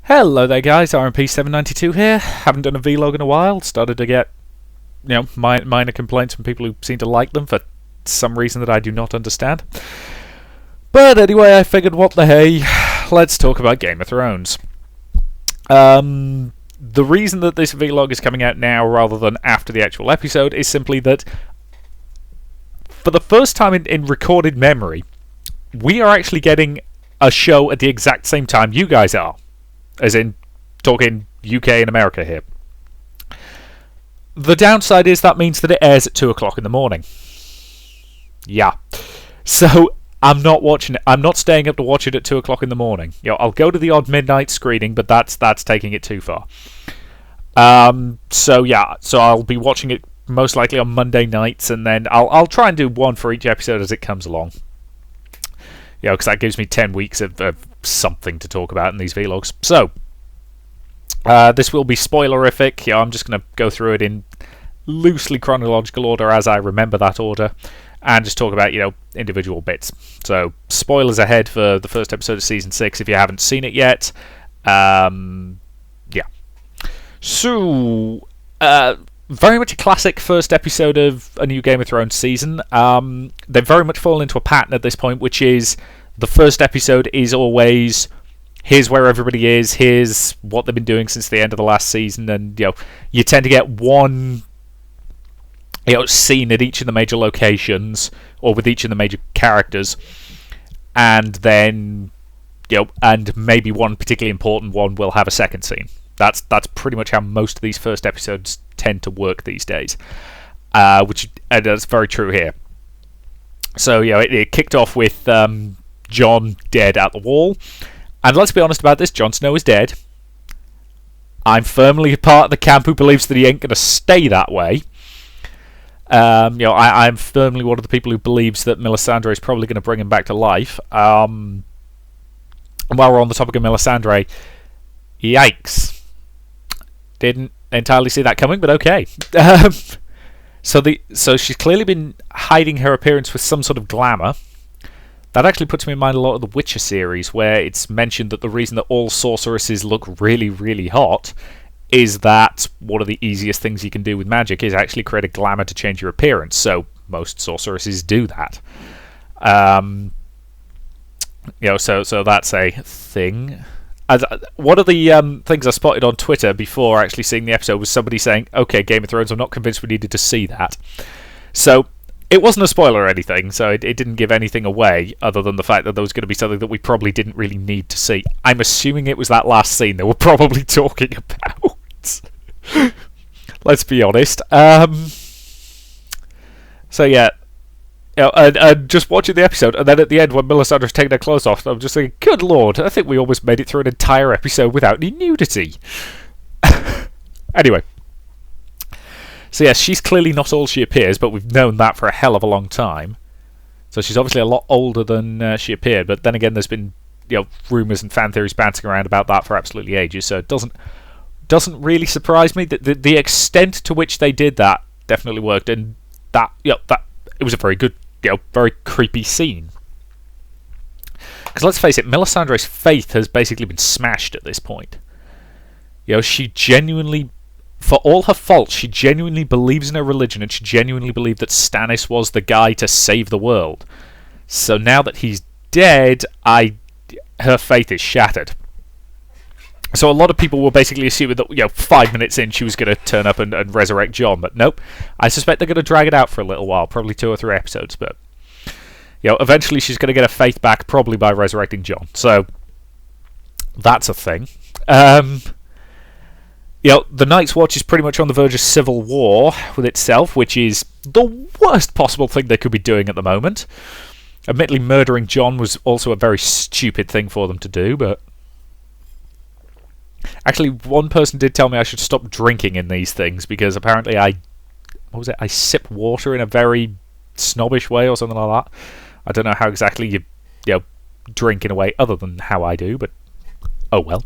Hello there guys, RMP792 here. Haven't done a vlog in a while. Started to get, minor complaints from people who seem to like them for some reason that I do not understand. But anyway, I figured what the hey, let's talk about Game of Thrones. The reason that this vlog is coming out now rather than after the actual episode is simply that for the first time in recorded memory, we are actually getting a show at the exact same time you guys are. As in, talking UK and America here. The downside is that means that it airs at 2 o'clock in the morning. Yeah. So, I'm not watching it. I'm not staying up to watch it at 2 o'clock in the morning. I'll go to the odd midnight screening, but that's taking it too far. So I'll be watching it most likely on Monday nights, and then I'll try and do one for each episode as it comes along. Because that gives me 10 weeks of something to talk about in these vlogs. So, this will be spoilerific. I'm just going to go through it in loosely chronological order as I remember that order, and just talk about, individual bits. So, spoilers ahead for the first episode of Season 6 if you haven't seen it yet. So, very much a classic first episode of a new Game of Thrones season. They've very much fallen into a pattern at this point, which is the first episode is always, here's where everybody is, here's what they've been doing since the end of the last season, and you tend to get one scene at each of the major locations, or with each of the major characters, and then and maybe one particularly important one will have a second scene. That's pretty much how most of these first episodes tend to work these days, and that's very true here. So it kicked off with Jon dead at the Wall, and let's be honest about this: Jon Snow is dead. I'm firmly a part of the camp who believes that he ain't gonna stay that way. I'm firmly one of the people who believes that Melisandre is probably going to bring him back to life. And while we're on the topic of Melisandre, yikes! Didn't entirely see that coming, but okay. So she's clearly been hiding her appearance with some sort of glamour. That actually puts me in mind a lot of the Witcher series, where it's mentioned that the reason that all sorceresses look really, really hot is that one of the easiest things you can do with magic is actually create a glamour to change your appearance. So most sorceresses do that. So that's a thing. One of the things I spotted on Twitter before actually seeing the episode was somebody saying, okay, Game of Thrones, I'm not convinced we needed to see that. So, it wasn't a spoiler or anything, so it didn't give anything away, other than the fact that there was going to be something that we probably didn't really need to see. I'm assuming it was that last scene they were probably talking about. Let's be honest. And just watching the episode, and then at the end when Melisandre's taking her clothes off, I'm just thinking, good lord, I think we almost made it through an entire episode without any nudity. Anyway. So yes, she's clearly not all she appears, but we've known that for a hell of a long time. So she's obviously a lot older than she appeared, but then again there's been rumours and fan theories bouncing around about that for absolutely ages, so it doesn't really surprise me. The extent to which they did that definitely worked, and that it was a very good, very creepy scene. Because let's face it, Melisandre's faith has basically been smashed at this point. She genuinely, for all her faults, she genuinely believes in her religion, and she genuinely believed that Stannis was the guy to save the world. So now that he's dead, her faith is shattered. So a lot of people were basically assuming that 5 minutes in she was going to turn up and resurrect Jon, but nope. I suspect they're going to drag it out for a little while, probably 2 or 3 episodes, but eventually she's going to get her faith back, probably by resurrecting Jon. So that's a thing. The Night's Watch is pretty much on the verge of civil war with itself, which is the worst possible thing they could be doing at the moment. Admittedly, murdering Jon was also a very stupid thing for them to do, but actually, one person did tell me I should stop drinking in these things, because apparently I sip water in a very snobbish way or something like that. I don't know how exactly you drink in a way other than how I do, but oh well.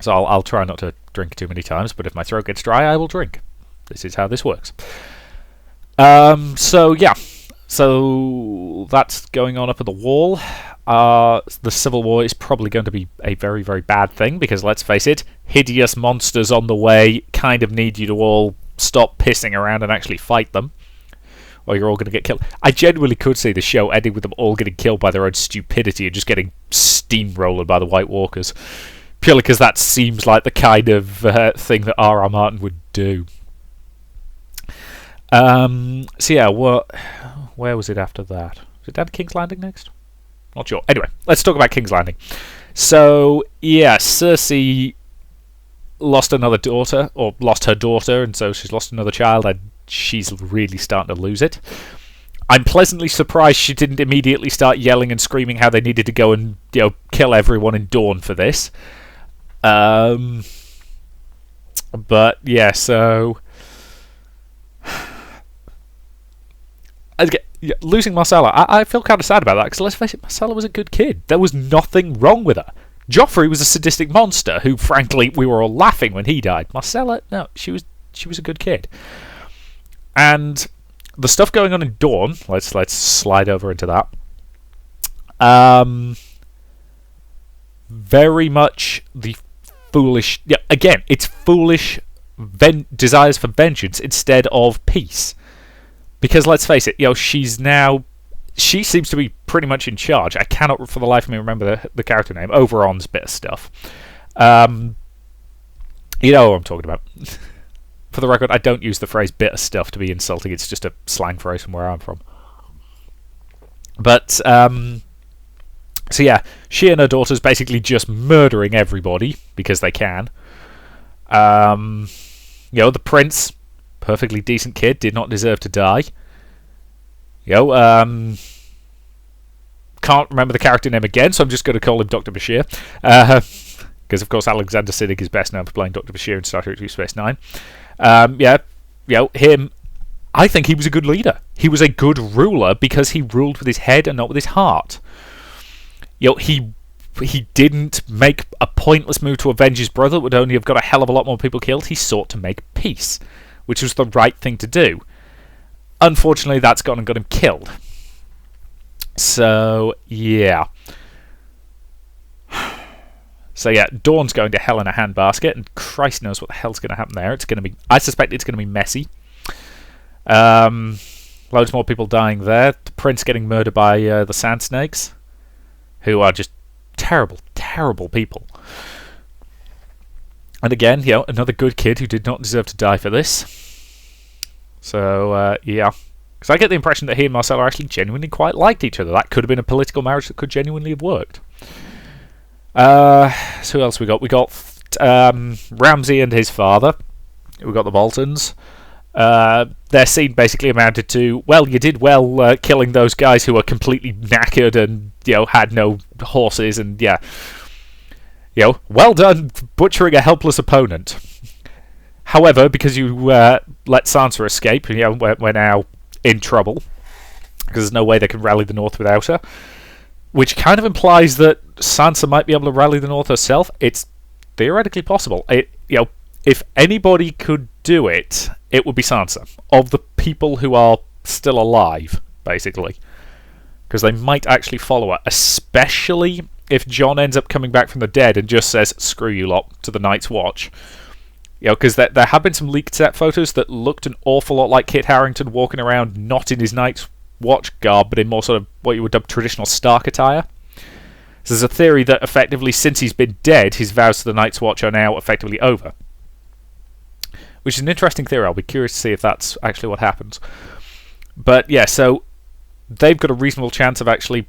So I'll try not to drink too many times, but if my throat gets dry, I will drink. This is how this works. So that's going on up at the Wall. the Civil War is probably going to be a very, very bad thing, because let's face it, hideous monsters on the way kind of need you to all stop pissing around and actually fight them, or you're all going to get killed. I genuinely could see the show ending with them all getting killed by their own stupidity and just getting steamrolled by the White Walkers, purely because that seems like the kind of thing that R.R. Martin would do. So yeah, where was it after that? Was it down to King's Landing next? Not sure. Anyway, let's talk about King's Landing. So yeah, Cersei lost another daughter, or lost her daughter, and so she's lost another child, and she's really starting to lose it. I'm pleasantly surprised she didn't immediately start yelling and screaming how they needed to go and kill everyone in Dorne for this. But yeah, so losing Myrcella, I feel kind of sad about that, because let's face it, Myrcella was a good kid. There was nothing wrong with her. Joffrey was a sadistic monster who, frankly, we were all laughing when he died. Myrcella, no, she was a good kid. And the stuff going on in Dorne, let's slide over into that. Very much the foolish. Yeah, again, it's foolish desires for vengeance instead of peace. Because let's face it, she seems to be pretty much in charge. I cannot for the life of me remember the character name. Oberon's bit of stuff. You know what I'm talking about. For the record, I don't use the phrase bit of stuff to be insulting. It's just a slang phrase from where I'm from. But, so yeah, she and her daughter's basically just murdering everybody because they can. The prince, perfectly decent kid, did not deserve to die. Can't remember the character name again, so I'm just going to call him Dr. Bashir. Because, of course, Alexander Siddig is best known for playing Dr. Bashir in Star Trek Deep Space Nine. Him, I think he was a good leader. He was a good ruler because he ruled with his head and not with his heart. He didn't make a pointless move to avenge his brother that would only have got a hell of a lot more people killed. He sought to make peace, which was the right thing to do. Unfortunately, that's gone and got him killed. So, yeah. So yeah, Dorne's going to hell in a handbasket, and Christ knows what the hell's going to happen there. I suspect it's going to be messy. Loads more people dying there. The prince getting murdered by the Sand Snakes, who are just terrible, terrible people. And again, another good kid who did not deserve to die for this. So yeah, because I get the impression that he and Myrcella actually genuinely quite liked each other. That could have been a political marriage that could genuinely have worked. So who else we got? We got Ramsay and his father. We got the Boltons. Their scene basically amounted to, well, you did well killing those guys who were completely knackered and had no horses, and well done butchering a helpless opponent. However, because you let Sansa escape, we're now in trouble because there's no way they can rally the North without her. Which kind of implies that Sansa might be able to rally the North herself. It's theoretically possible. If anybody could do it, it would be Sansa. Of the people who are still alive, basically. Because they might actually follow her. Especially if Jon ends up coming back from the dead and just says, screw you lot, to the Night's Watch. Because there have been some leaked set photos that looked an awful lot like Kit Harington walking around not in his Night's Watch garb, but in more sort of what you would dub traditional Stark attire. So there's a theory that effectively, since he's been dead, his vows to the Night's Watch are now effectively over. Which is an interesting theory. I'll be curious to see if that's actually what happens. But yeah, so they've got a reasonable chance of actually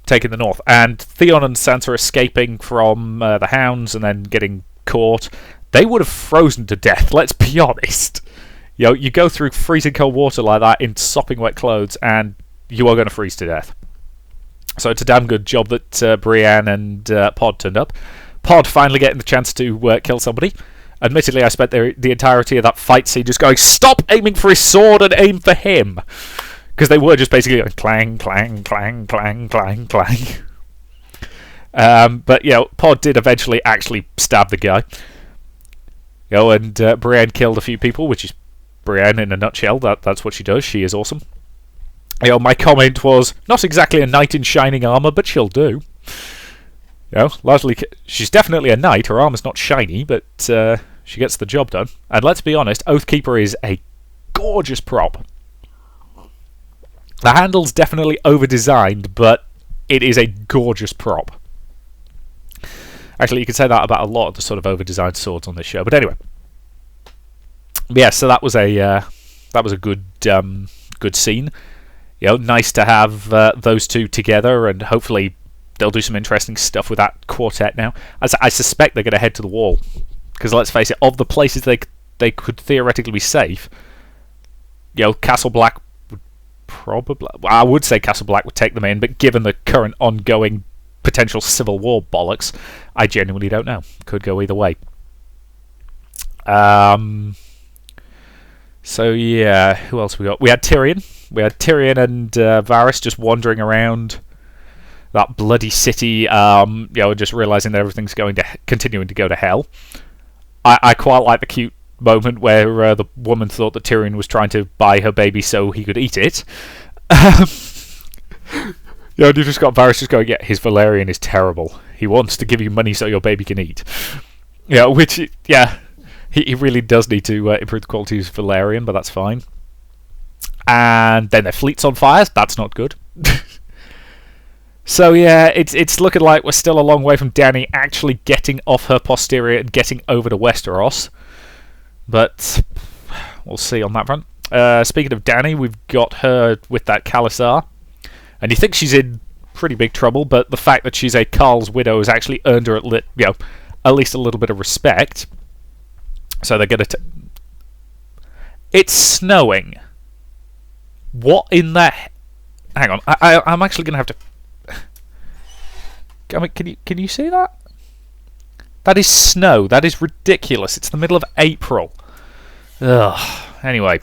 taking the North. And Theon and Sansa escaping from the Hounds and then getting caught. They would have frozen to death, let's be honest. You go through freezing cold water like that in sopping wet clothes, and you are going to freeze to death. So it's a damn good job that Brienne and Pod turned up. Pod finally getting the chance to kill somebody. Admittedly, I spent the entirety of that fight scene just going, stop aiming for his sword and aim for him! Because they were just basically going clang, clang, clang, clang, clang, clang. But, Pod did eventually actually stab the guy. And Brienne killed a few people, which is Brienne in a nutshell. That's what she does. She is awesome. My comment was, not exactly a knight in shining armour, but she'll do. Largely, she's definitely a knight. Her armour's not shiny, but she gets the job done. And let's be honest, Oathkeeper is a gorgeous prop. The handle's definitely over-designed, but it is a gorgeous prop. Actually, you could say that about a lot of the sort of over-designed swords on this show. But anyway, yeah. So that was a good scene. Nice to have those two together, and hopefully they'll do some interesting stuff with that quartet now. As I suspect they're going to head to the wall, because let's face it, of the places they could theoretically be safe, Castle Black would probably. Well, I would say Castle Black would take them in, but given the current ongoing potential civil war bollocks, I genuinely don't know. Could go either way. So yeah, who else we got? We had Tyrion. We had Tyrion and Varys just wandering around that bloody city, just realising that everything's continuing to go to hell. I quite like the cute moment where the woman thought that Tyrion was trying to buy her baby so he could eat it. You just got Varys just going, yeah, his Valyrian is terrible. He wants to give you money so your baby can eat. He really does need to improve the quality of his Valyrian, but that's fine. And then their fleet's on fire. That's not good. So yeah, it's looking like we're still a long way from Dany actually getting off her posterior and getting over to Westeros. But we'll see on that front. Speaking of Dany, we've got her with that Khalasar. And you think she's in pretty big trouble, but the fact that she's a Khale's widow has actually earned her at least a little bit of respect. So they're going to... It's snowing. What in the... Hang on, I'm actually going to have to... I mean, can you see that? That is snow. That is ridiculous. It's the middle of April. Ugh. Anyway.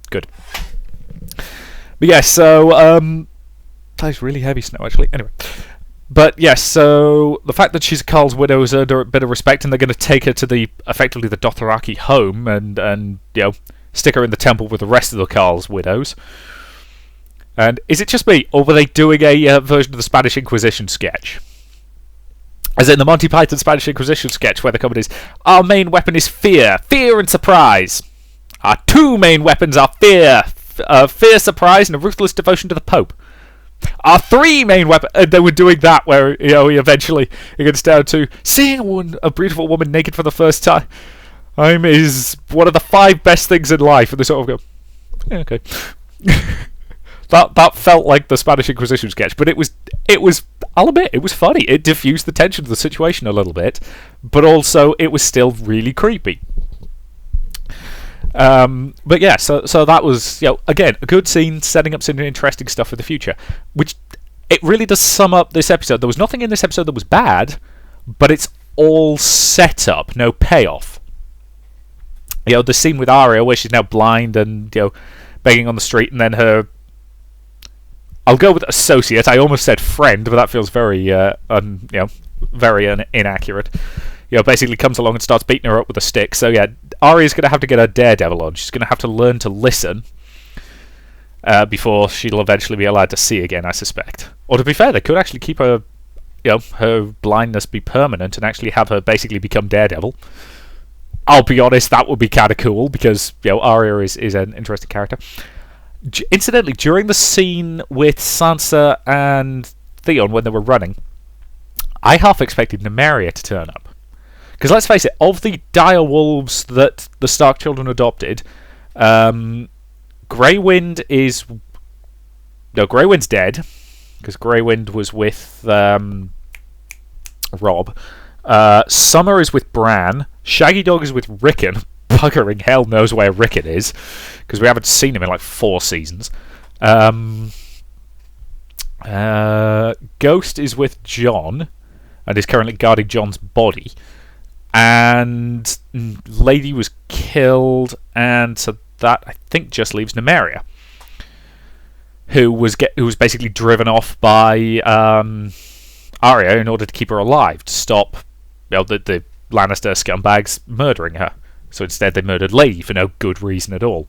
Good. But yeah, so that is really heavy snow actually. Anyway, but yes, so the fact that she's Khale's widow has earned her a bit of respect, and they're going to take her to effectively the Dothraki home and stick her in the temple with the rest of the Khale's widows. And is it just me, or were they doing a version of the Spanish Inquisition sketch? As in the Monty Python Spanish Inquisition sketch, where the comment is, our main weapon is fear and surprise. Our two main weapons are fear, surprise, and a ruthless devotion to the Pope. Our three main weapons... And they were doing that where, he eventually it gets down to seeing a beautiful woman naked for the first time is one of the 5 best things in life. And they sort of go, yeah, okay. That felt like the Spanish Inquisition sketch, but it was, I'll admit, it was funny. It diffused the tension of the situation a little bit, but also it was still really creepy. But yeah, so that was, again, a good scene, setting up some interesting stuff for the future, which it really does sum up this episode. There was nothing in this episode that was bad, but it's all set up, no payoff. The scene with Arya where she's now blind and, begging on the street, and then her... I'll go with associate. I almost said friend, but that feels very, very inaccurate. Basically comes along and starts beating her up with a stick. So yeah, Arya's going to have to get her Daredevil on. She's going to have to learn to listen before she'll eventually be allowed to see again, I suspect. Or to be fair, they could actually keep her, her blindness be permanent and actually have her basically become Daredevil. I'll be honest, that would be kind of cool because Arya is an interesting character. Incidentally, during the scene with Sansa and Theon when they were running, I half expected Nymeria to turn up. Because let's face it, of the dire wolves that the Stark children adopted, Grey Wind is... No, Grey Wind's dead, because Grey Wind was with Robb. Summer is with Bran. Shaggy Dog is with Rickon. Buggering hell knows where Rickon is, because we haven't seen him in like 4 seasons. Ghost is with Jon, and is currently guarding Jon's body. And Lady was killed, and so that I think just leaves Nymeria, who was basically driven off by Arya in order to keep her alive, to stop the Lannister scumbags murdering her. So instead they murdered Lady for no good reason at all.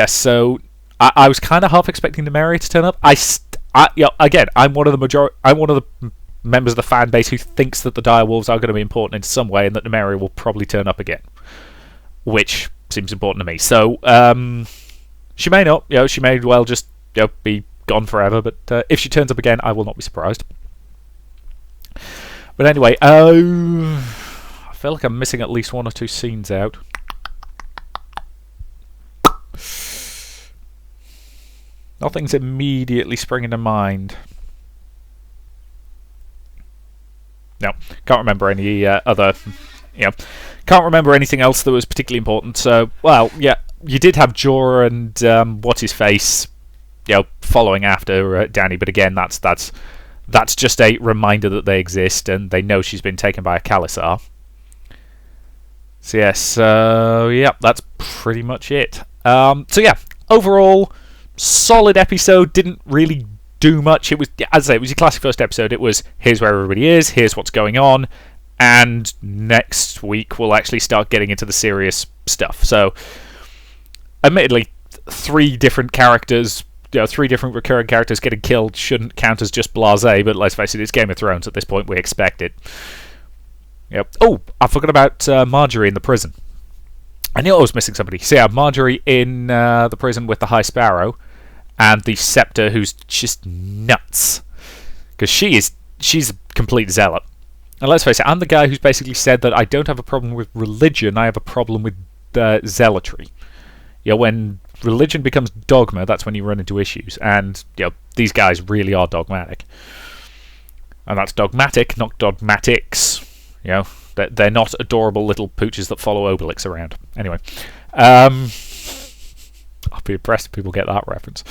So I was kind of half expecting Nymeria to turn up. Again, I'm one of the members of the fan base who thinks that the direwolves are going to be important in some way, and that Nymeria will probably turn up again, which seems important to me. So she may not. She may well just be gone forever. But if she turns up again, I will not be surprised. But anyway, I feel like I'm missing at least one or two scenes out. Nothing's immediately springing to mind. No, can't remember any other. Can't remember anything else that was particularly important. So, well, yeah, you did have Jorah and what's his face, following after Dany. But again, that's just a reminder that they exist, and they know she's been taken by a Khalasar. So yes, that's pretty much it. So yeah, overall, solid episode. Didn't really do much. It was, as I say, it was your classic first episode. It was, here's where everybody is, here's what's going on, and next week we'll actually start getting into the serious stuff. So, admittedly, 3 different characters, 3 different recurring characters getting killed shouldn't count as just blasé, but let's face it, it's Game of Thrones at this point, we expect it. Yep. Oh, I forgot about Marjorie in the prison. I knew I was missing somebody. So yeah, Marjorie in the prison with the High Sparrow, and the Scepter, who's just nuts, because she's a complete zealot. And let's face it, I'm the guy who's basically said that I don't have a problem with religion, I have a problem with zealotry. When religion becomes dogma, that's when you run into issues, and these guys really are dogmatic. And that's dogmatic, not dogmatics. They're not adorable little pooches that follow Obelix around. Anyway, I'll be impressed if people get that reference.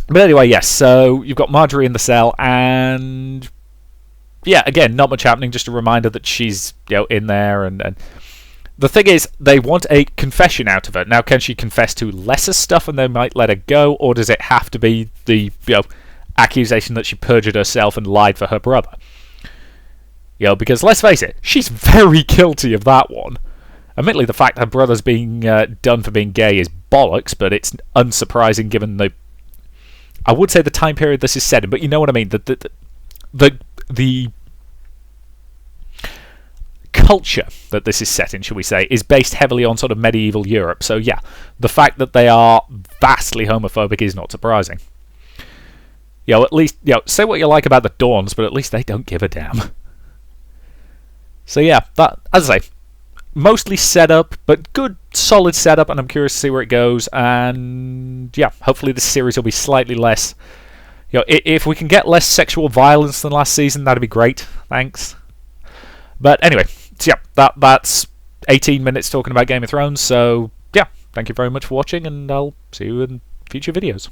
But anyway, yes, so you've got Marjorie in the cell, and yeah, again, not much happening, just a reminder that she's in there, and the thing is, they want a confession out of her. Now, can she confess to lesser stuff and they might let her go, or does it have to be the accusation that she perjured herself and lied for her brother? Because let's face it, she's very guilty of that one. Admittedly, the fact her brother's being done for being gay is bollocks, but it's unsurprising given I would say the time period this is set in, but you know what I mean. The culture that this is set in, shall we say, is based heavily on sort of medieval Europe. So yeah, the fact that they are vastly homophobic is not surprising. At least, say what you like about the Dawns, but at least they don't give a damn. So yeah, that, as I say, mostly setup, but good, solid setup, and I'm curious to see where it goes. And yeah, hopefully this series will be slightly less. If we can get less sexual violence than last season, that'd be great. Thanks. But anyway, so yeah, that's 18 minutes talking about Game of Thrones. So yeah, thank you very much for watching, and I'll see you in future videos.